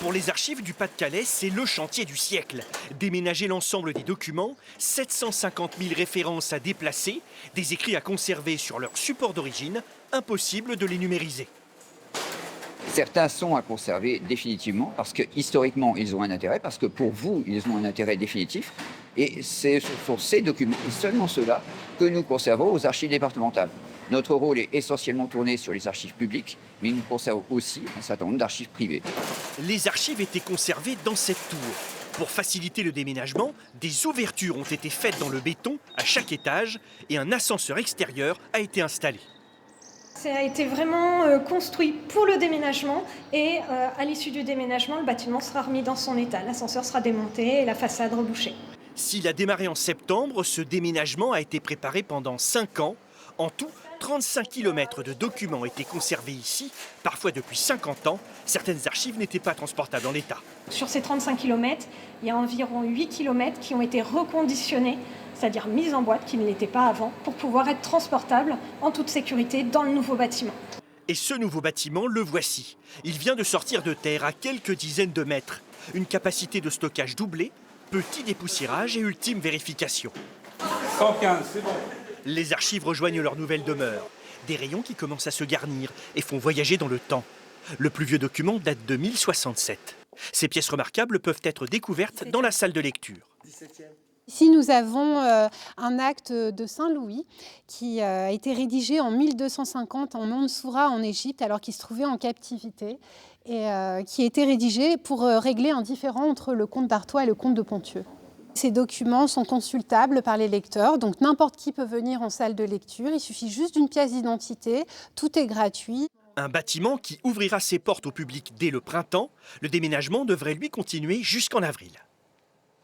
Pour les archives du Pas-de-Calais, c'est le chantier du siècle. Déménager l'ensemble des documents, 750 000 références à déplacer, des écrits à conserver sur leur support d'origine, impossible de les numériser. Certains sont à conserver définitivement parce que historiquement ils ont un intérêt, parce que pour vous ils ont un intérêt définitif. Et ce sont ces documents, et seulement ceux-là, que nous conservons aux archives départementales. Notre rôle est essentiellement tourné sur les archives publiques, mais nous conservons aussi un certain nombre d'archives privées. Les archives étaient conservées dans cette tour. Pour faciliter le déménagement, des ouvertures ont été faites dans le béton à chaque étage et un ascenseur extérieur a été installé. Ça a été vraiment construit pour le déménagement et à l'issue du déménagement, le bâtiment sera remis dans son état. L'ascenseur sera démonté et la façade rebouchée. S'il a démarré en septembre, ce déménagement a été préparé pendant 5 ans. En tout, 35 km de documents étaient conservés ici, parfois depuis 50 ans. Certaines archives n'étaient pas transportables en l'état. Sur ces 35 km, il y a environ 8 km qui ont été reconditionnés, c'est-à-dire mis en boîte, qui ne l'étaient pas avant, pour pouvoir être transportables en toute sécurité dans le nouveau bâtiment. Et ce nouveau bâtiment, le voici. Il vient de sortir de terre à quelques dizaines de mètres. Une capacité de stockage doublée, petit dépoussiérage et ultime vérification. 115, c'est bon. Les archives rejoignent leur nouvelle demeure. Des rayons qui commencent à se garnir et font voyager dans le temps. Le plus vieux document date de 1067. Ces pièces remarquables peuvent être découvertes dans la salle de lecture. Ici, nous avons un acte de Saint-Louis qui a été rédigé en 1250 en Mansoura, en Égypte, alors qu'il se trouvait en captivité, et qui a été rédigé pour régler un différend entre le comte d'Artois et le comte de Ponthieu. Ces documents sont consultables par les lecteurs, donc n'importe qui peut venir en salle de lecture. Il suffit juste d'une pièce d'identité, tout est gratuit. Un bâtiment qui ouvrira ses portes au public dès le printemps. Le déménagement devrait lui continuer jusqu'en avril.